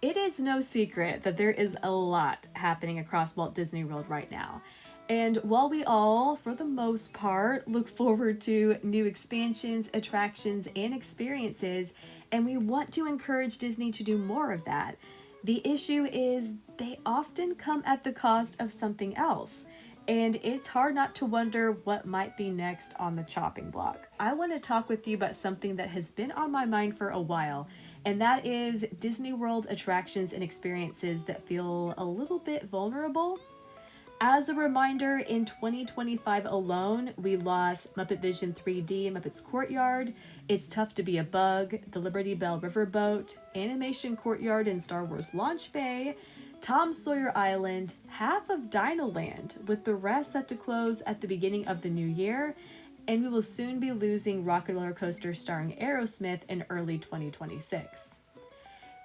It is no secret that there is a lot happening across Walt Disney World right now. And while we all, for the most part, look forward to new expansions, attractions, and experiences, and we want to encourage Disney to do more of that, the issue is they often come at the cost of something else. And it's hard not to wonder what might be next on the chopping block. I want to talk with you about something that has been on my mind for a while, and that is Disney World attractions and experiences that feel a little bit vulnerable. As a reminder, in 2025 alone, we lost Muppet Vision 3D in Muppet's Courtyard, It's Tough to Be a Bug, the Liberty Bell Riverboat, Animation Courtyard in Star Wars Launch Bay, Tom Sawyer Island, half of Dino Land, with the rest set to close at the beginning of the new year, and we will soon be losing Rocket Roller Coaster starring Aerosmith in early 2026.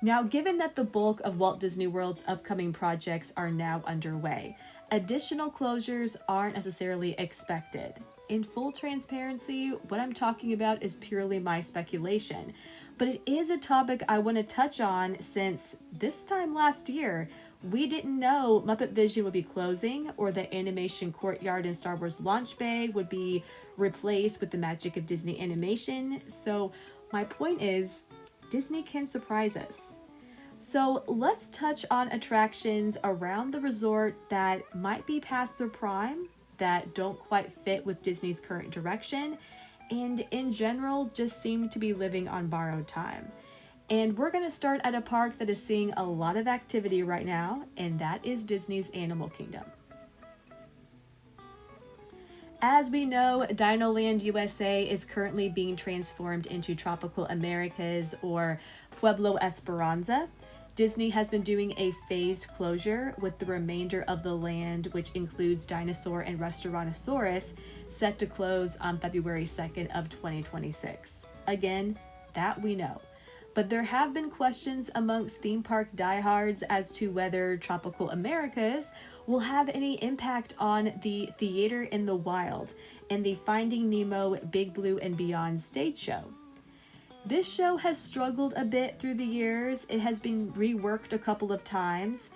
Now, given that the bulk of Walt Disney World's upcoming projects are now underway, additional closures aren't necessarily expected. In full transparency, what I'm talking about is purely my speculation, but it is a topic I want to touch on since this time last year, we didn't know Muppet Vision would be closing or the Animation Courtyard in Star Wars Launch Bay would be replaced with the magic of Disney animation. So my point is, Disney can surprise us. So let's touch on attractions around the resort that might be past their prime, that don't quite fit with Disney's current direction, and in general just seem to be living on borrowed time. And we're going to start at a park that is seeing a lot of activity right now, and that is Disney's Animal Kingdom. As we know, Dino Land USA is currently being transformed into Tropical Americas or Pueblo Esperanza. Disney has been doing a phased closure with the remainder of the land, which includes Dinosaur and Restaurantosaurus, set to close on February 2nd of 2026. Again, that we know. But there have been questions amongst theme park diehards as to whether Tropical Americas will have any impact on the Theater in the Wild and the Finding Nemo Big Blue and Beyond stage show. This show has struggled a bit through the years. It has been reworked a couple of times,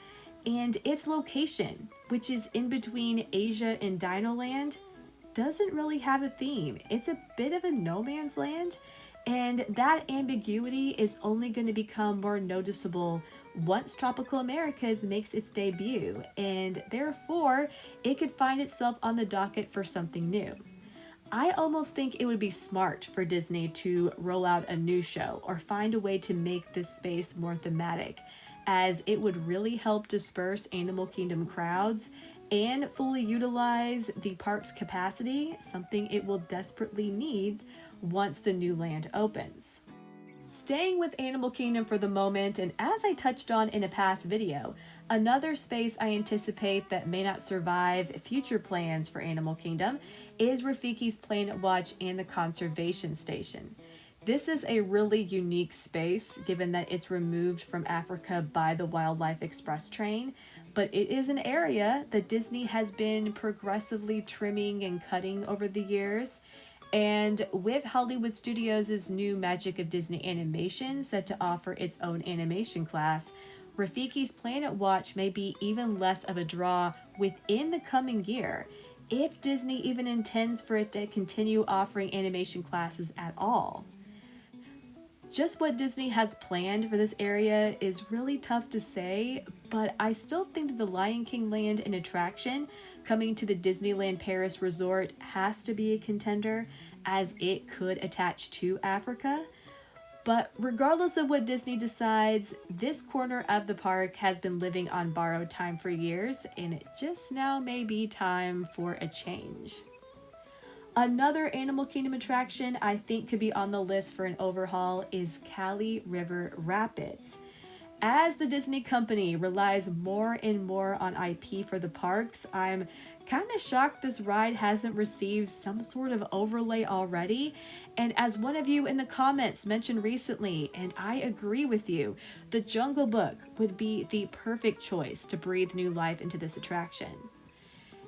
and its location, which is in between Asia and Dino Land, doesn't really have a theme. It's a bit of a no man's land, and that ambiguity is only going to become more noticeable once Tropical Americas makes its debut, and therefore it could find itself on the docket for something new. I almost think it would be smart for Disney to roll out a new show or find a way to make this space more thematic, as it would really help disperse Animal Kingdom crowds and fully utilize the park's capacity, something it will desperately need once the new land opens. Staying with Animal Kingdom for the moment, and as I touched on in a past video, another space I anticipate that may not survive future plans for Animal Kingdom is Rafiki's Planet Watch and the Conservation Station. This is a really unique space given that it's removed from Africa by the Wildlife Express train, but it is an area that Disney has been progressively trimming and cutting over the years. And with Hollywood Studios' new Magic of Disney Animation set to offer its own animation class, Rafiki's Planet Watch may be even less of a draw within the coming year, if Disney even intends for it to continue offering animation classes at all. Just what Disney has planned for this area is really tough to say, but I still think that the Lion King land and attraction coming to the Disneyland Paris resort has to be a contender, as it could attach to Africa. But regardless of what Disney decides, this corner of the park has been living on borrowed time for years, and it just now may be time for a change. Another Animal Kingdom attraction I think could be on the list for an overhaul is Kali River Rapids. As the Disney company relies more and more on IP for the parks, I'm kind of shocked this ride hasn't received some sort of overlay already. And as one of you in the comments mentioned recently, and I agree with you, the Jungle Book would be the perfect choice to breathe new life into this attraction.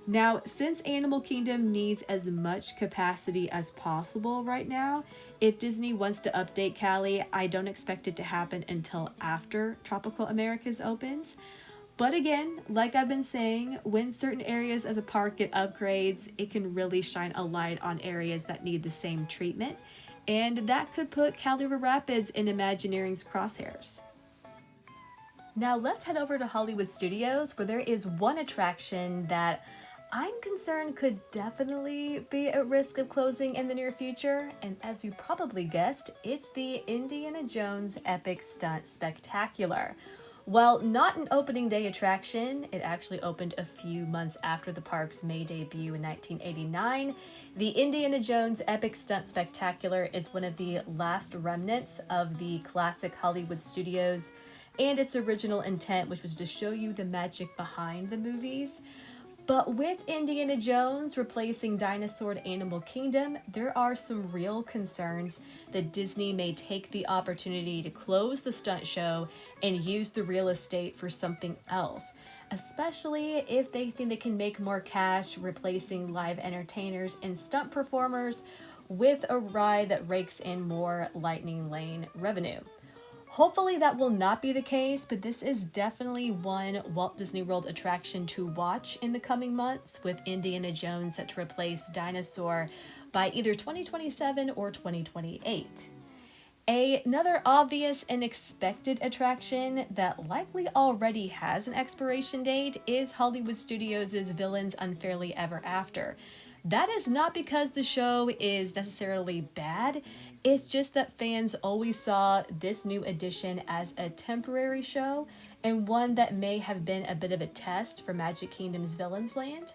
Now, since Animal Kingdom needs as much capacity as possible right now, if Disney wants to update Cali, I don't expect it to happen until after Tropical Americas opens. But again, like I've been saying, when certain areas of the park get upgrades, it can really shine a light on areas that need the same treatment. And that could put Cali River Rapids in Imagineering's crosshairs. Now let's head over to Hollywood Studios, where there is one attraction that I'm concerned could definitely be at risk of closing in the near future. And as you probably guessed, it's the Indiana Jones Epic Stunt Spectacular. While not an opening day attraction, it actually opened a few months after the park's May debut in 1989. The Indiana Jones Epic Stunt Spectacular is one of the last remnants of the classic Hollywood Studios and its original intent, which was to show you the magic behind the movies. But with Indiana Jones replacing Dinosaur Animal Kingdom, there are some real concerns that Disney may take the opportunity to close the stunt show and use the real estate for something else, especially if they think they can make more cash replacing live entertainers and stunt performers with a ride that rakes in more Lightning Lane revenue. Hopefully that will not be the case, but this is definitely one Walt Disney World attraction to watch in the coming months, with Indiana Jones set to replace Dinosaur by either 2027 or 2028. Another obvious and expected attraction that likely already has an expiration date is Hollywood Studios' Villains Unfairly Ever After. That is not because the show is necessarily bad, it's just that fans always saw this new edition as a temporary show and one that may have been a bit of a test for Magic Kingdom's Villains Land.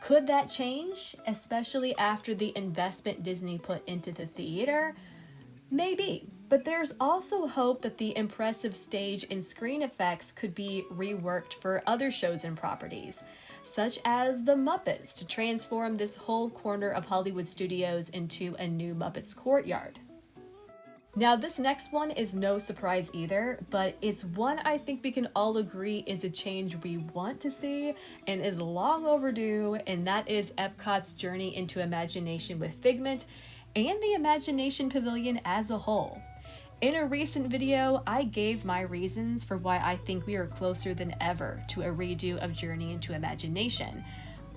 Could that change, especially after the investment Disney put into the theater? Maybe, but there's also hope that the impressive stage and screen effects could be reworked for other shows and properties, such as the Muppets, to transform this whole corner of Hollywood Studios into a new Muppets courtyard. Now, this next one is no surprise either, but it's one I think we can all agree is a change we want to see and is long overdue, and that is Epcot's journey into imagination with Figment and the Imagination Pavilion as a whole. In a recent video, I gave my reasons for why I think we are closer than ever to a redo of Journey into Imagination.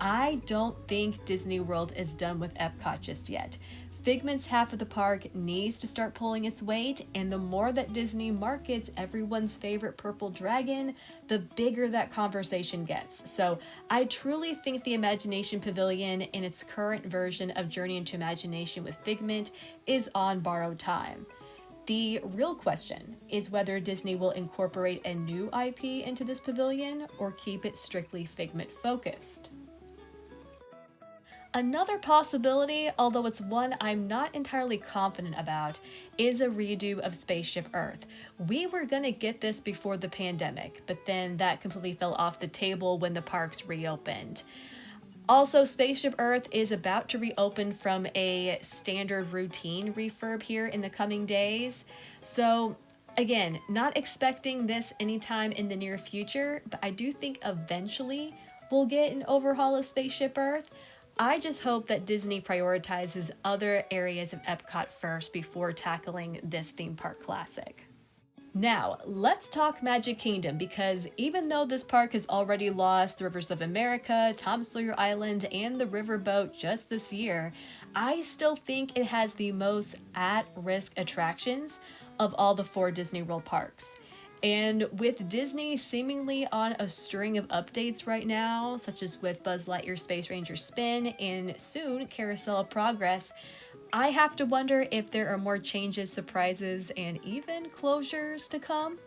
I don't think Disney World is done with Epcot just yet. Figment's half of the park needs to start pulling its weight, and the more that Disney markets everyone's favorite purple dragon, the bigger that conversation gets. So I truly think the Imagination Pavilion in its current version of Journey into Imagination with Figment is on borrowed time. The real question is whether Disney will incorporate a new IP into this pavilion or keep it strictly Figment focused. Another possibility, although it's one I'm not entirely confident about, is a redo of Spaceship Earth. We were gonna get this before the pandemic, but then that completely fell off the table when the parks reopened. Also, Spaceship Earth is about to reopen from a standard routine refurb here in the coming days. So again, not expecting this anytime in the near future, but I do think eventually we'll get an overhaul of Spaceship Earth. I just hope that Disney prioritizes other areas of Epcot first before tackling this theme park classic. Now, let's talk Magic Kingdom, because even though this park has already lost the Rivers of America, Tom Sawyer Island, and the Riverboat just this year, I still think it has the most at-risk attractions of all the 4 Disney World parks. And with Disney seemingly on a string of updates right now, such as with Buzz Lightyear Space Ranger Spin and soon Carousel of Progress, I have to wonder if there are more changes, surprises, and even closures to come.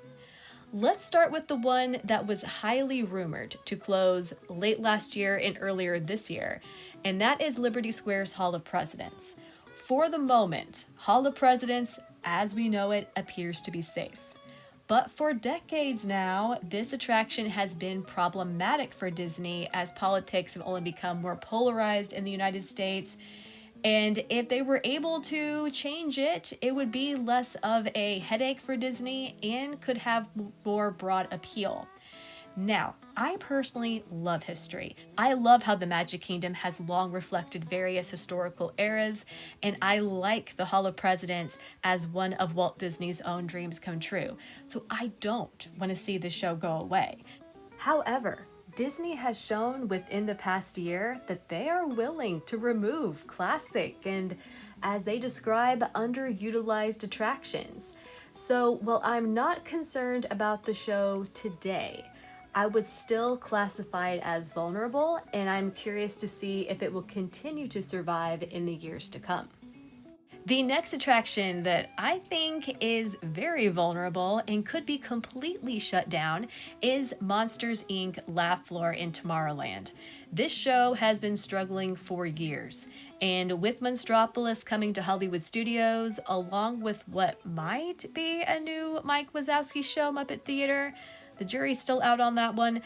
Let's start with the one that was highly rumored to close late last year and earlier this year, and that is Liberty Square's Hall of Presidents. For the moment, Hall of Presidents, as we know it, appears to be safe. But for decades now, this attraction has been problematic for Disney as politics have only become more polarized in the United States. And if they were able to change it, it would be less of a headache for Disney and could have more broad appeal. Now, I personally love history. I love how the Magic Kingdom has long reflected various historical eras, and I like the Hall of Presidents as one of Walt Disney's own dreams come true. So I don't want to see the show go away. However, Disney has shown within the past year that they are willing to remove classic and, as they describe, underutilized attractions. So while I'm not concerned about the show today, I would still classify it as vulnerable, and I'm curious to see if it will continue to survive in the years to come. The next attraction that I think is very vulnerable and could be completely shut down is Monsters Inc. Laugh Floor in Tomorrowland. This show has been struggling for years, and with Monstropolis coming to Hollywood Studios, along with what might be a new Mike Wazowski show, Muppet Theater, the jury's still out on that one,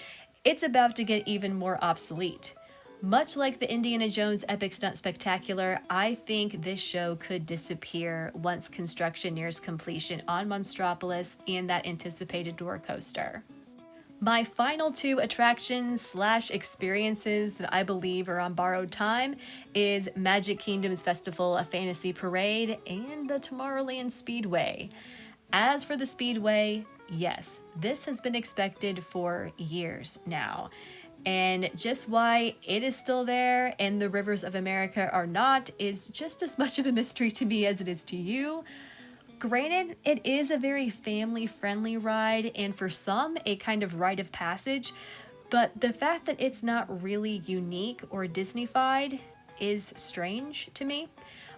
it's about to get even more obsolete. Much like the Indiana Jones Epic Stunt Spectacular, I think this show could disappear once construction nears completion on Monstropolis and that anticipated door coaster. My final two attractions / experiences that I believe are on borrowed time is Magic Kingdom's Festival of Fantasy Parade and the Tomorrowland Speedway. As for the Speedway, yes, this has been expected for years now. And just why it is still there and the Rivers of America are not is just as much of a mystery to me as it is to you. Granted, it is a very family-friendly ride and for some a kind of rite of passage, but the fact that it's not really unique or Disney-fied is strange to me.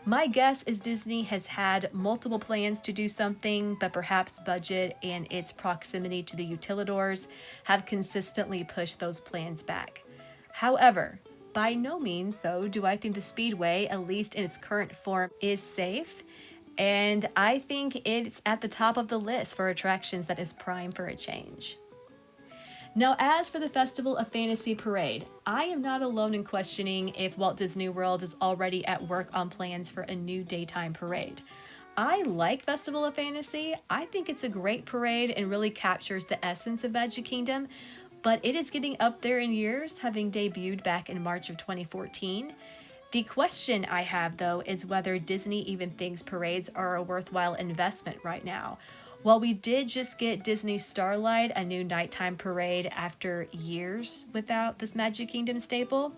My guess is Disney has had multiple plans to do something, but perhaps budget and its proximity to the utilidors have consistently pushed those plans back. However, by no means, though, do I think the Speedway, at least in its current form, is safe, and I think it's at the top of the list for attractions that is prime for a change. Now, as for the Festival of Fantasy Parade, I am not alone in questioning if Walt Disney World is already at work on plans for a new daytime parade. I like Festival of Fantasy. I think it's a great parade and really captures the essence of Magic Kingdom, but it is getting up there in years, having debuted back in March of 2014. The question I have, though, is whether Disney even thinks parades are a worthwhile investment right now. While we did just get Disney's Starlight, a new nighttime parade after years without this Magic Kingdom staple,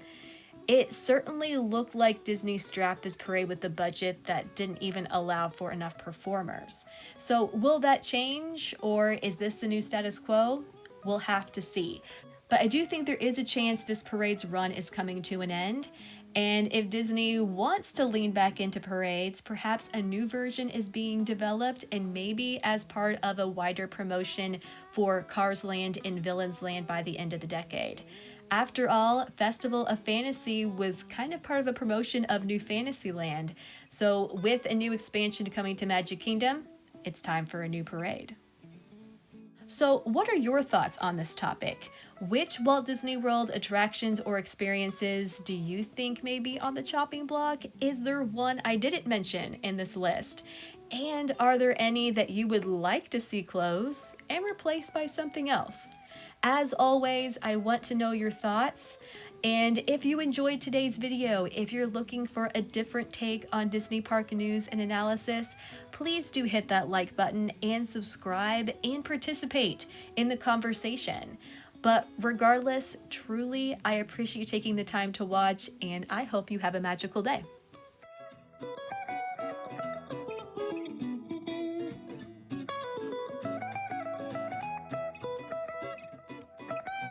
it certainly looked like Disney strapped this parade with a budget that didn't even allow for enough performers. So will that change, or is this the new status quo? We'll have to see. But I do think there is a chance this parade's run is coming to an end. And if Disney wants to lean back into parades, perhaps a new version is being developed and maybe as part of a wider promotion for Cars Land and Villains Land by the end of the decade. After all, Festival of Fantasy was kind of part of a promotion of New Fantasyland. So with a new expansion coming to Magic Kingdom, it's time for a new parade. So what are your thoughts on this topic? Which Walt Disney World attractions or experiences do you think may be on the chopping block? Is there one I didn't mention in this list? And are there any that you would like to see close and replaced by something else? As always, I want to know your thoughts. And if you enjoyed today's video, if you're looking for a different take on Disney Park news and analysis, please do hit that like button and subscribe and participate in the conversation. But regardless, truly, I appreciate you taking the time to watch, and I hope you have a magical day.